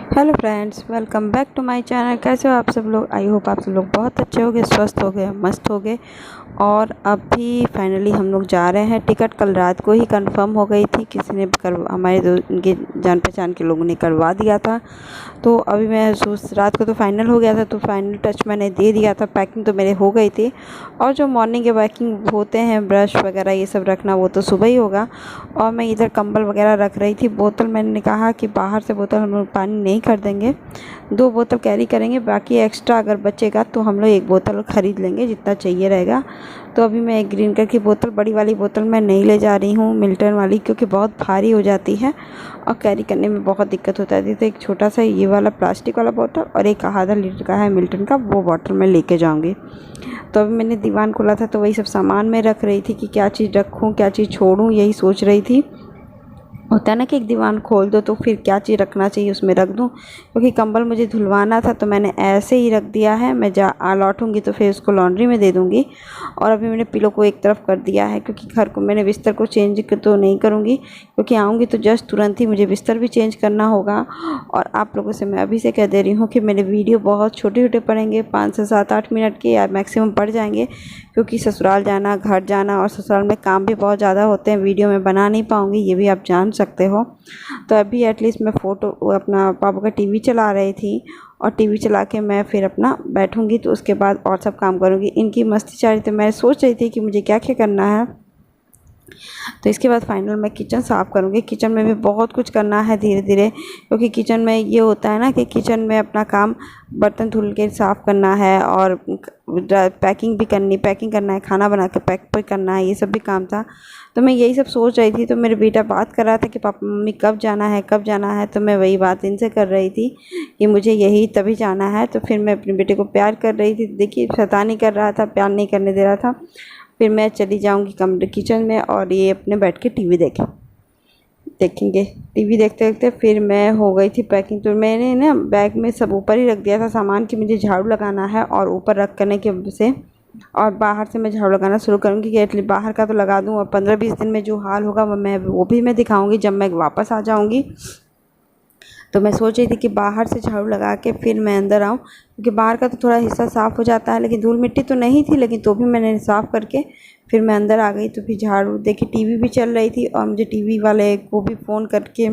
Hello friends, welcome back to my channel. कैसे हो आप सब लोग? आई होप आप सब लोग बहुत अच्छे होंगे, स्वस्थ हो गए, मस्त हो गए। और अभी फाइनली हम लोग जा रहे हैं। टिकट कल रात को ही कंफर्म हो गई थी, किसी ने हमारे उनके जान पहचान के लोगों ने करवा दिया था। तो अभी मैं रात को तो फाइनल हो गया था, तो फाइनल टच मैंने दे दिया था। पैकिंग तो मेरे हो गई थी, और जो मॉर्निंग के पैकिंग होते हैं, ब्रश वगैरह ये सब रखना, वो तो सुबह ही होगा। और मैं इधर कंबल वगैरह रख रही थी। बोतल मैंने कहा कि बाहर से बोतल हम लोग पानी नहीं खरीदेंगे, 2 बोतल कैरी करेंगे, बाकी एक्स्ट्रा अगर बचेगा तो हम लोग 1 बोतल ख़रीद लेंगे जितना चाहिए रहेगा। तो अभी मैं एक ग्रीन कलर की बोतल, बड़ी वाली बोतल मैं नहीं ले जा रही हूँ, मिल्टन वाली, क्योंकि बहुत भारी हो जाती है और कैरी करने में बहुत दिक्कत होता है। तो एक छोटा सा ये वाला प्लास्टिक वाला बोतल और एक आधा लीटर का है मिल्टन का, वो बोतल मैं लेके जाऊँगी। तो अभी मैंने दीवान खोला था, तो वही सब सामान मैं रख रही थी कि क्या चीज़ रखूँ क्या चीज़ छोड़ूँ, यही सोच रही थी। होता है ना कि एक दीवान खोल दो तो फिर क्या चीज़ रखना चाहिए उसमें रख दूँ, क्योंकि कंबल मुझे धुलवाना था तो मैंने ऐसे ही रख दिया है। मैं लौटूंगी तो फिर उसको लॉन्ड्री में दे दूँगी। और अभी मैंने पिलो को एक तरफ कर दिया है, क्योंकि घर को मैंने बिस्तर को चेंज तो नहीं करूँगी, क्योंकि आऊँगी तो जस्ट तुरंत ही मुझे बिस्तर भी चेंज करना होगा। और आप लोगों से मैं अभी से कह दे रही हूँ कि मेरे वीडियो बहुत छोटे छोटे पड़ेंगे, 5 से 7-8 मिनट के या मैक्सिमम पड़ जाएंगे, क्योंकि ससुराल जाना, घर जाना और ससुराल में काम भी बहुत ज़्यादा होते हैं, वीडियो में बना नहीं पाऊँगी, ये भी आप जान सकते हो। तो अभी एटलीस्ट मैं फ़ोटो अपना पापा का टीवी चला रही थी, और टीवी चला के मैं फिर अपना बैठूँगी, तो उसके बाद और सब काम करूँगी। इनकी मस्ती चाह रही थी, मैं सोच रही थी कि मुझे क्या क्या करना है। तो इसके बाद फाइनल मैं किचन साफ़ करूँगी। किचन में भी बहुत कुछ करना है धीरे धीरे, क्योंकि किचन में ये होता है ना कि किचन में अपना काम, बर्तन धुल के साफ़ करना है और पैकिंग करना है, खाना बना के पैक भी करना है, ये सब भी काम था। तो मैं यही सब सोच रही थी। तो मेरे बेटा बात कर रहा था कि पापा मम्मी कब जाना है कब जाना है, तो मैं वही बात इनसे कर रही थी कि मुझे यही तभी जाना है। तो फिर मैं अपने बेटे को प्यार कर रही थी। देखिए, शैतानी कर रहा था, प्यार नहीं करने दे रहा था। फिर मैं चली जाऊंगी कमरे किचन में, और ये अपने बैठ के टीवी देखेंगे। टीवी देखते देखते फिर मैं हो गई थी पैकिंग। तो मैंने ना बैग में सब ऊपर ही रख दिया था सामान, कि मुझे झाड़ू लगाना है, और ऊपर रख करने के से और बाहर से मैं झाड़ू लगाना शुरू करूँगी, कि एटलीस्ट बाहर का तो लगा दूँ। और 15-20 दिन में जो हाल होगा वो भी मैं दिखाऊँगी जब मैं वापस आ जाऊँगी। तो मैं सोच रही थी कि बाहर से झाड़ू लगा के फिर मैं अंदर आऊँ, क्योंकि बाहर का तो थोड़ा हिस्सा साफ़ हो जाता है, लेकिन धूल मिट्टी तो नहीं थी, लेकिन तो भी मैंने साफ़ करके फिर मैं अंदर आ गई। तो फिर झाड़ू देखी, टीवी भी चल रही थी, और मुझे टीवी वाले को भी फ़ोन करके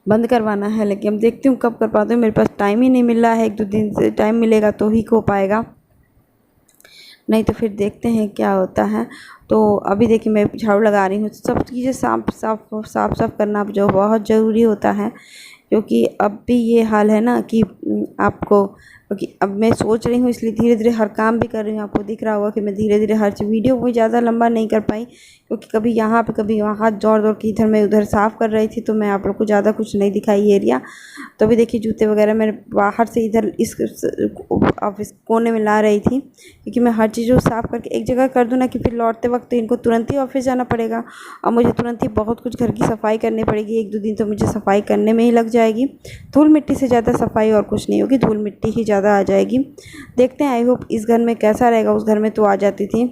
बंद करवाना है, लेकिन अब देखती हूँ कब कर पाती हूँ। मेरे पास टाइम ही नहीं मिल रहा है, 1-2 दिन से टाइम मिलेगा तो ही हो पाएगा, नहीं तो फिर देखते हैं क्या होता है। तो अभी देखिए मैं झाड़ू लगा रही हूँ। सब चीज़ें साफ करना जो बहुत ज़रूरी होता है, क्योंकि अब भी ये हाल है ना कि आपको, क्योंकि अब मैं सोच रही हूँ, इसलिए धीरे धीरे हर काम भी कर रही हूँ। आपको दिख रहा होगा कि मैं धीरे धीरे हर चीज़, वीडियो भी ज़्यादा लंबा नहीं कर पाई, क्योंकि कभी यहाँ पे कभी वहाँ दौड़ दौड़ के इधर मैं उधर साफ़ कर रही थी, तो मैं आप लोग को ज़्यादा कुछ नहीं दिखाई एरिया। तो अभी देखिए जूते वगैरह मैंने बाहर से इधर इस ऑफिस कोने में ला रही थी, क्योंकि मैं हर चीज़ को साफ़ करके एक जगह कर दूँ ना, कि फिर लौटते वक्त तो इनको तुरंत ही ऑफिस जाना पड़ेगा, और मुझे तुरंत ही बहुत कुछ घर की सफाई करनी पड़ेगी। 1-2 दिन तो मुझे सफाई करने में ही लग जाएगी। धूल मिट्टी से ज़्यादा सफाई और कुछ नहीं होगी, धूल मिट्टी ही ज़्यादा आ जाएगी। देखते हैं, आई होप इस घर में कैसा रहेगा। उस घर में तो आ जाती थी,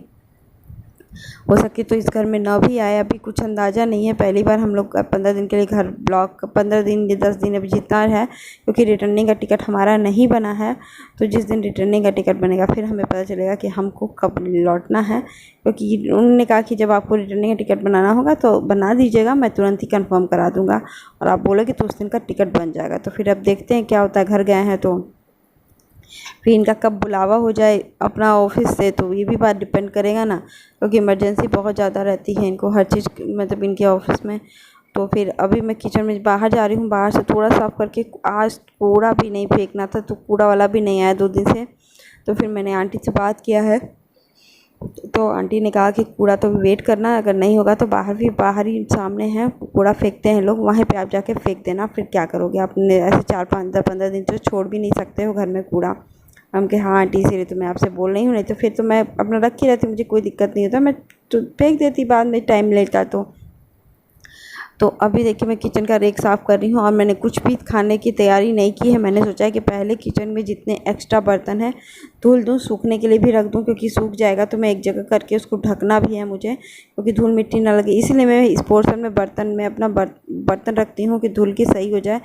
हो सके तो इस घर में ना भी आए, अभी कुछ अंदाज़ा नहीं है। पहली बार हम लोग 15 दिन के लिए घर ब्लॉक, 15 दिन या 10 दिन अभी जितना है, क्योंकि रिटर्निंग का टिकट हमारा नहीं बना है। तो जिस दिन रिटर्निंग का टिकट बनेगा फिर हमें पता चलेगा कि हमको कब लौटना है, क्योंकि उन्होंने कहा कि जब आपको रिटर्निंग का टिकट बनाना होगा तो बना दीजिएगा, मैं तुरंत ही कंफर्म करा दूँगा, और आप बोलोगे तो उस दिन का टिकट बन जाएगा। तो फिर अब देखते हैं क्या होता है। घर गए हैं तो फिर इनका कब बुलावा हो जाए अपना ऑफिस से, तो ये भी बात डिपेंड करेगा ना, क्योंकि इमरजेंसी बहुत ज़्यादा रहती है इनको हर चीज़, मतलब इनके ऑफिस में। तो फिर अभी मैं किचन में बाहर जा रही हूँ, बाहर से थोड़ा साफ़ करके, आज कूड़ा भी नहीं फेंकना था, तो कूड़ा वाला भी नहीं आया 2 दिन से। तो फिर मैंने आंटी से बात किया है, तो आंटी ने कहा कि कूड़ा तो वेट करना, अगर नहीं होगा तो बाहर ही सामने है कूड़ा फेंकते हैं लोग, वहीं पे आप जाके फेंक देना। फिर क्या करोगे आपने, ऐसे 4-5-15 दिन तो छोड़ भी नहीं सकते हो घर में कूड़ा। हम कहे हाँ आंटी, इसीलिए तो मैं आपसे बोल रही हूँ, नहीं तो फिर तो मैं अपना रखी रहती, मुझे कोई दिक्कत नहीं होता, मैं तो फेंक देती बाद में टाइम लेता तो। तो अभी देखिए मैं किचन का रेक साफ़ कर रही हूँ और मैंने कुछ भी खाने की तैयारी नहीं की है। मैंने सोचा है कि पहले किचन में जितने एक्स्ट्रा बर्तन हैं धुल दूँ, सूखने के लिए भी रख दूँ, क्योंकि सूख जाएगा तो मैं एक जगह करके उसको ढकना भी है मुझे, क्योंकि धूल मिट्टी ना लगे। इसीलिए मैं इस पोर्शन में बर्तन में अपना बर्तन रखती हूँ कि धुल के सही हो जाए।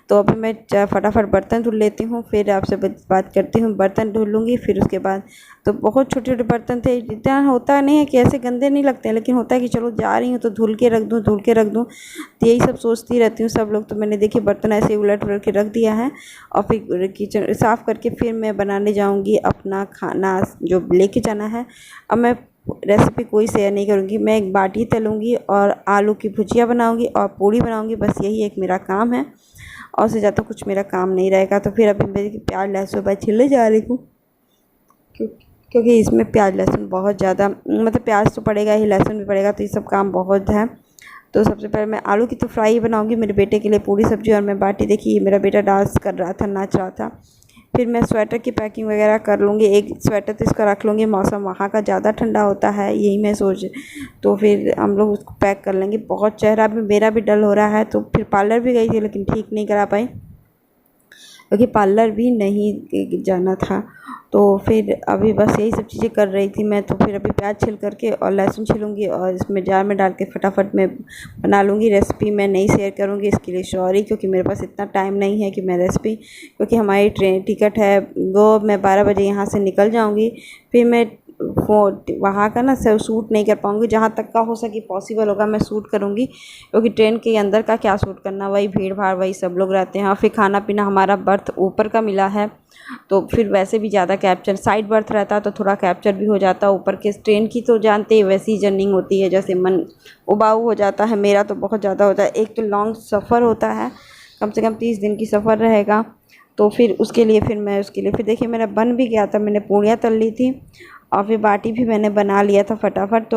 तो अभी मैं फटाफट बर्तन धुल लेती हूँ, फिर आपसे बात करती हूँ। बर्तन धुल लूँगी, फिर उसके बाद तो बहुत छोटे छोटे बर्तन थे, इतना होता नहीं है कि ऐसे गंदे नहीं लगते हैं, लेकिन होता है कि चलो जा रही हूँ तो धुल के रख दूँ, धुल के रख दूँ। तो यही सब सोचती रहती हूँ सब लोग। तो मैंने देखिए बर्तन ऐसे उलट उलट के रख दिया है और फिर किचन साफ़ करके फिर मैं बनाने जाऊँगी अपना खाना जो लेके जाना है। अब मैं रेसिपी कोई शेयर नहीं करूँगी, मैं एक बाटी तलूँगी और आलू की भुजिया बनाऊँगी और पूड़ी बनाऊँगी, बस यही एक मेरा काम है और उससे ज़्यादा कुछ मेरा काम नहीं रहेगा। तो फिर अभी मेरी प्याज लहसुन मैं छीलने जा रही हूँ, क्योंकि इसमें प्याज लहसुन बहुत ज़्यादा, मतलब प्याज तो पड़ेगा ही, लहसुन भी पड़ेगा, तो ये सब काम बहुत है। तो सबसे पहले मैं आलू की तो फ्राई बनाऊंगी मेरे बेटे के लिए, पूरी सब्जी, और मैं बाटी देखिए मेरा बेटा डांस कर रहा था, नाच रहा था। फिर मैं स्वेटर की पैकिंग वगैरह कर लूँगी, एक स्वेटर तो इसका रख लूँगी, मौसम वहाँ का ज़्यादा ठंडा होता है यही मैं सोच। तो फिर हम लोग उसको पैक कर लेंगे। बहुत चेहरा भी मेरा भी डल हो रहा है, तो फिर पार्लर भी गई थी लेकिन ठीक नहीं करा पाई, क्योंकि पार्लर भी नहीं जाना था। तो फिर अभी बस यही सब चीज़ें कर रही थी मैं। तो फिर अभी प्याज छिल करके और लहसुन छिलूँगी और इसमें जार में डाल के फटाफट मैं बना लूँगी। रेसिपी मैं नहीं शेयर करूँगी, इसके लिए सॉरी, क्योंकि मेरे पास इतना टाइम नहीं है कि मैं रेसिपी, क्योंकि हमारी ट्रेन टिकट है वो, मैं 12 बजे यहाँ से निकल जाऊँगी। फिर मैं वहाँ का ना शूट नहीं कर पाऊँगी, जहाँ तक का हो सके पॉसिबल होगा मैं शूट करूँगी, क्योंकि ट्रेन के अंदर का क्या शूट करना, वही भीड़ भाड़, वही सब लोग रहते हैं। और फिर खाना पीना हमारा बर्थ ऊपर का मिला है, तो फिर वैसे भी ज़्यादा कैप्चर, साइड बर्थ रहता तो थोड़ा कैप्चर भी हो जाता। ऊपर के ट्रेन की तो जानते ही वैसी जर्निंग होती है, जैसे मन उबाऊ हो जाता है, मेरा तो बहुत ज़्यादा होता है। एक तो लॉन्ग सफ़र होता है, कम से कम 30 दिन की सफ़र रहेगा। तो फिर उसके लिए फिर देखिए मेरा बन भी गया था, मैंने पूड़ियाँ तल ली थी और फिर बाटी भी मैंने बना लिया था फटाफट।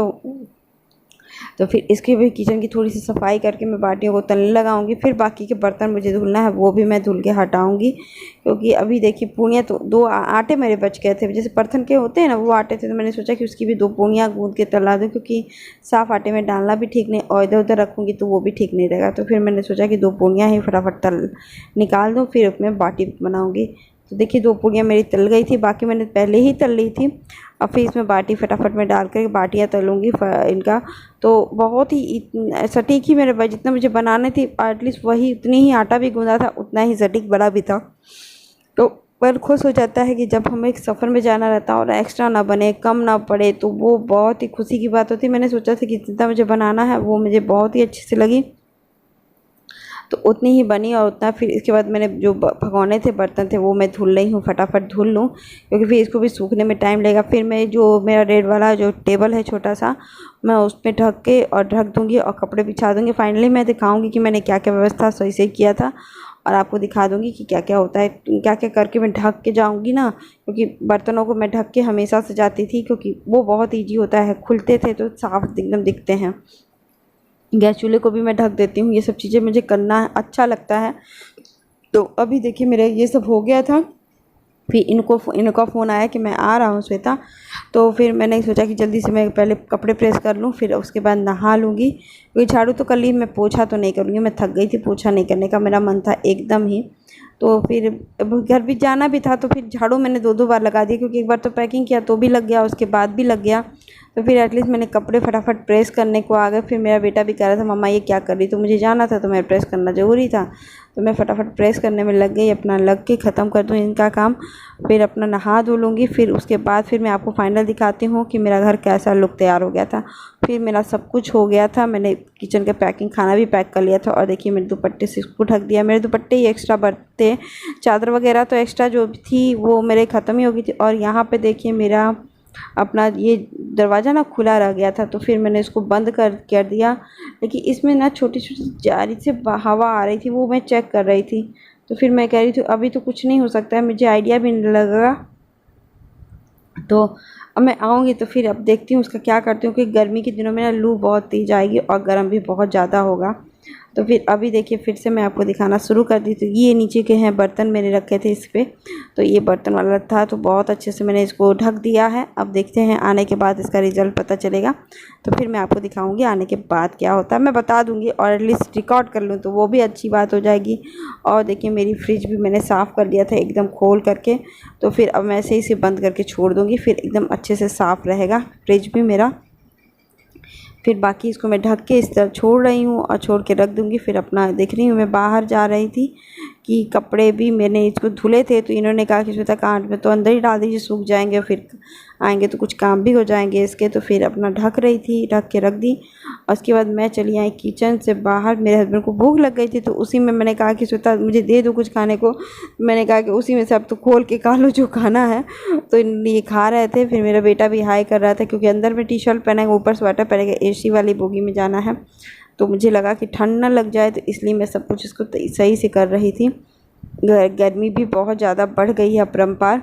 तो फिर इसकी भी किचन की थोड़ी सी सफाई करके मैं बाटियों को तलने लगाऊंगी। फिर बाकी के बर्तन मुझे धुलना है, वो भी मैं धुल के हटाऊंगी, क्योंकि अभी देखिए पूड़ियाँ तो दो आटे मेरे बच गए थे, जैसे बर्तन के होते हैं ना वो आटे थे, तो मैंने सोचा कि उसकी भी 2 पूड़ियाँ गूँथ के तला दूँ, क्योंकि साफ़ आटे में डालना भी ठीक नहीं और इधर उधर रखूँगी तो वो भी ठीक नहीं रहेगा। तो फिर मैंने सोचा कि 2 पूड़ियाँ ही फटाफट तल निकाल दूँ, फिर उसमें बाटी बनाऊँगी। तो देखिए 2 पूड़ियाँ मेरी तल गई थी, बाकी मैंने पहले ही तल ली थी। अब फिर इसमें बाटी फटाफट में डाल कर बाटियाँ तलूँगी इनका। तो बहुत ही सटीक ही मेरे पास जितना मुझे बनाने थी, एटलीस्ट वही उतनी ही आटा भी गूँधा था, उतना ही सटीक बड़ा भी था। तो पर खुश हो जाता है कि जब हमें एक सफ़र में जाना रहता है और एक्स्ट्रा ना बने, कम ना पड़े, तो वो बहुत ही खुशी की बात होती है। मैंने सोचा था कि जितना मुझे बनाना है वो मुझे बहुत ही अच्छे से लगी, तो उतनी ही बनी और उतना फिर इसके बाद मैंने जो भगोने थे बर्तन थे वो मैं धुल रही हूँ, फटाफट धुल लूँ, क्योंकि फिर इसको भी सूखने में टाइम लगेगा। फिर मैं जो मेरा रेड वाला जो टेबल है छोटा सा, मैं उस पर ढक के और ढक दूँगी और कपड़े बिछा दूँगी। फाइनली मैं दिखाऊँगी कि मैंने क्या क्या व्यवस्था सही से किया था और आपको दिखा दूँगी कि क्या क्या होता है, क्या क्या करके मैं ढक के जाऊँगी ना, क्योंकि बर्तनों को मैं ढक के हमेशा से जाती थी, क्योंकि वो बहुत ईजी होता है, खुलते थे तो साफ एकदम दिखते हैं। गैस चूल्हे को भी मैं ढक देती हूँ, ये सब चीज़ें मुझे करना अच्छा लगता है। तो अभी देखिए मेरा ये सब हो गया था, फिर इनका फ़ोन आया कि मैं आ रहा हूँ श्वेता। तो फिर मैंने सोचा कि जल्दी से मैं पहले कपड़े प्रेस कर लूँ, फिर उसके बाद नहा लूँगी, क्योंकि झाड़ू तो कर ली, मैं पोछा तो नहीं करूँगी, मैं थक गई थी, पोछा नहीं करने का मेरा मन था एकदम ही। तो फिर अब घर भी जाना भी था, तो फिर झाड़ू मैंने 2-2 बार लगा दिया, क्योंकि एक बार तो पैकिंग किया तो भी लग गया, उसके बाद भी लग गया। तो फिर एटलीस्ट मैंने कपड़े फटाफट प्रेस करने को आ गए। फिर मेरा बेटा भी कह रहा था मम्मा ये क्या कर रही, तो मुझे जाना था तो मैं प्रेस करना ज़रूरी था, तो मैं फटाफट प्रेस करने में लग गई, अपना लग के ख़त्म कर दूँ इनका काम। फिर अपना नहा धो लूँगी, फिर उसके बाद फिर मैं आपको फाइनल दिखाती हूँ कि मेरा घर कैसा लुक तैयार हो गया था। फिर मेरा सब कुछ हो गया था, मैंने किचन का पैकिंग खाना भी पैक कर लिया था और देखिए मेरे दुपट्टे से इसको ढक दिया। मेरे दुपट्टे ही एक्स्ट्रा बरते, चादर वगैरह तो एक्स्ट्रा जो थी वो मेरे ख़त्म ही हो गई थी। और यहाँ पे देखिए मेरा अपना ये दरवाज़ा ना खुला रह गया था, तो फिर मैंने इसको बंद कर दिया, लेकिन इसमें ना छोटी छोटी जारी से हवा आ रही थी, वो मैं चेक कर रही थी। तो फिर मैं कह रही थी अभी तो कुछ नहीं हो सकता है, मुझे आइडिया भी नहीं लगा। तो अब मैं आऊँगी तो फिर अब देखती हूँ उसका क्या करती हूँ, क्योंकि गर्मी के दिनों में ना लू बहुत तेज़ आएगी और गर्म भी बहुत ज़्यादा होगा। तो फिर अभी देखिए फिर से मैं आपको दिखाना शुरू कर दी। तो ये नीचे के हैं बर्तन मैंने रखे थे इस पे, तो ये बर्तन वाला था, तो बहुत अच्छे से मैंने इसको ढक दिया है। अब देखते हैं आने के बाद इसका रिज़ल्ट पता चलेगा, तो फिर मैं आपको दिखाऊंगी आने के बाद क्या होता है। मैं बता दूंगी और एटलीस्ट रिकॉर्ड कर लूँ तो वो भी अच्छी बात हो जाएगी। और देखिए मेरी फ्रिज भी मैंने साफ़ कर लिया था एकदम खोल करके, तो फिर अब मैं ऐसे ही इसे बंद करके छोड़ दूँगी, फिर एकदम अच्छे से साफ़ रहेगा फ्रिज भी मेरा। फिर बाकी इसको मैं ढक के इस तरह छोड़ रही हूँ और छोड़ के रख दूँगी। फिर अपना देख रही हूँ, मैं बाहर जा रही थी कि कपड़े भी मैंने इसको धुले थे, तो इन्होंने कहा कि श्वेता कांट में तो अंदर ही डाल दीजिए, सूख जाएंगे, फिर आएंगे तो कुछ काम भी हो जाएंगे इसके। तो फिर अपना ढक रही थी, ढक के रख दी। और उसके बाद मैं चली आई किचन से बाहर। मेरे हस्बैंड को भूख लग गई थी, तो उसी में मैंने कहा कि श्वेता मुझे दे दो कुछ खाने को। मैंने कहा कि उसी में से अब तो खोल के खा लो जो खाना है। तो ये खा रहे थे। फिर मेरा बेटा भी हाई कर रहा था, क्योंकि अंदर में टी शर्ट पहनेगा, ऊपर स्वेटर पहनेगा, AC वाली बोगी में जाना है। तो मुझे लगा कि ठंड ना लग जाए, तो इसलिए मैं सब कुछ इसको सही से कर रही थी। गर्मी भी बहुत ज़्यादा बढ़ गई है अपरंपार।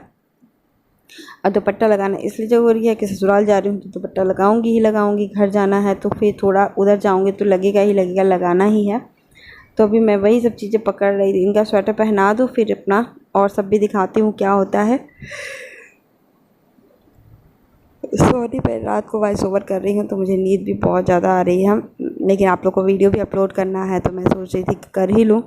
और दुपट्टा लगाना इसलिए ज़रूरी है कि ससुराल जा रही हूँ तो दुपट्टा लगाऊंगी ही लगाऊंगी। घर जाना है तो फिर थोड़ा उधर जाऊंगी तो लगेगा ही लगेगा, लगाना ही है। तो अभी मैं वही सब चीज़ें पकड़ रही थी। इनका स्वेटर पहना दूँ, फिर अपना और सब भी दिखाती हूँ क्या होता है। सॉरी, मैं रात को वॉइस ओवर कर रही हूँ तो मुझे नींद भी बहुत ज़्यादा आ रही है, लेकिन आप लोग को वीडियो भी अपलोड करना है, तो मैं सोच रही थी कि कर ही लूँ।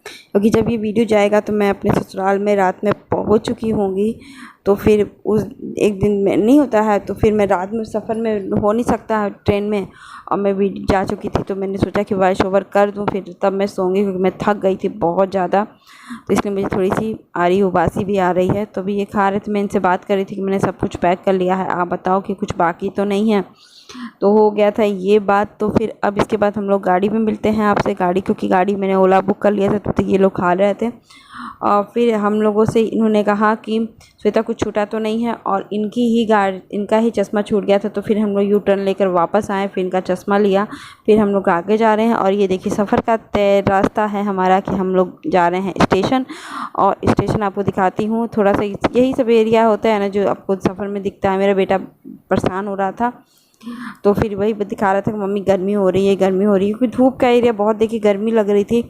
क्योंकि जब ये वीडियो जाएगा तो मैं अपने ससुराल में रात में पहुंच चुकी होंगी। तो फिर उस एक दिन में नहीं होता है, तो फिर मैं रात में सफ़र में हो नहीं सकता है ट्रेन में, और मैं भी जा चुकी थी। तो मैंने सोचा कि वॉइस ओवर कर दूं, फिर तब मैं सोऊंगी, क्योंकि मैं थक गई थी बहुत ज़्यादा। तो इसलिए मुझे थोड़ी सी आ रही उबासी भी आ रही है। तो अभी ये खा रहे थे, मैं इनसे बात कर रही थी कि मैंने सब कुछ पैक कर लिया है, आप बताओ कि कुछ बाकी तो नहीं है। तो हो गया था ये बात। तो फिर अब इसके बाद हम लोग गाड़ी में मिलते हैं आपसे। गाड़ी, क्योंकि गाड़ी मैंने ओला बुक कर लिया था, तब तक ये लोग खा रहे थे। और फिर हम लोगों से इन्होंने कहा कि श्वेता कुछ छूटा तो नहीं है, और इनका ही चश्मा छूट गया था। तो फिर हम लोग यू टर्न लेकर वापस आए, फिर इनका चश्मा लिया, फिर हम लोग आगे जा रहे हैं। और ये देखिए सफ़र का तय रास्ता है हमारा कि हम लोग जा रहे हैं स्टेशन। और स्टेशन आपको दिखाती हूँ, थोड़ा सा यही सब एरिया होता है ना जो आपको सफ़र में दिखता है। मेरा बेटा परेशान हो रहा था, तो फिर वही दिखा रहा था कि मम्मी गर्मी हो रही है, गर्मी हो रही है, क्योंकि धूप का एरिया बहुत, देखिए गर्मी लग रही थी।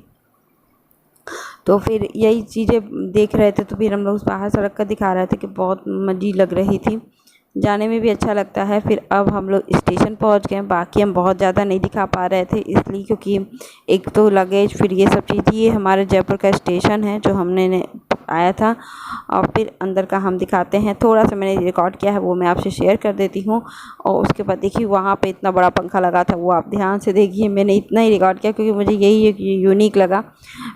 तो फिर यही चीज़ें देख रहे थे। तो फिर हम लोग बाहर सड़क का दिखा रहे थे कि बहुत मज़े लग रही थी, जाने में भी अच्छा लगता है। फिर अब हम लोग स्टेशन पहुंच गए। बाकी हम बहुत ज़्यादा नहीं दिखा पा रहे थे, इसलिए क्योंकि एक तो लगेज, फिर ये सब चीज़। ये हमारे जयपुर का स्टेशन है जो हमने आया था। और फिर अंदर का हम दिखाते हैं, थोड़ा सा मैंने रिकॉर्ड किया है वो मैं आपसे शेयर कर देती हूँ। और उसके बाद देखिए वहाँ पे इतना बड़ा पंखा लगा था, वो आप ध्यान से देखिए। मैंने इतना ही रिकॉर्ड किया क्योंकि मुझे यही यूनिक लगा।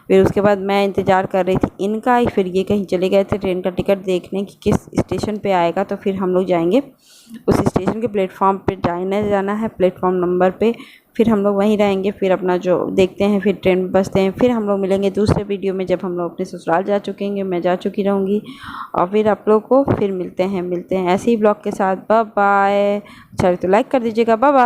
फिर उसके बाद मैं इंतज़ार कर रही थी इनका। फिर ये कहीं चले गए थे ट्रेन का टिकट देखने कि किस स्टेशन पे आएगा। तो फिर हम लोग जाएंगे उस स्टेशन के प्लेटफॉर्म पे, जाना है प्लेटफॉर्म नंबर पे। फिर हम लोग वहीं रहेंगे, फिर अपना जो देखते हैं, फिर ट्रेन में बसते हैं। फिर हम लोग मिलेंगे दूसरे वीडियो में, जब हम लोग अपने ससुराल जा चुकेंगे, मैं जा चुकी रहूँगी। और फिर आप लोग को फिर मिलते हैं ऐसे ही ब्लॉग के साथ। Bye bye. अच्छा तो लाइक कर दीजिएगा। Bye bye.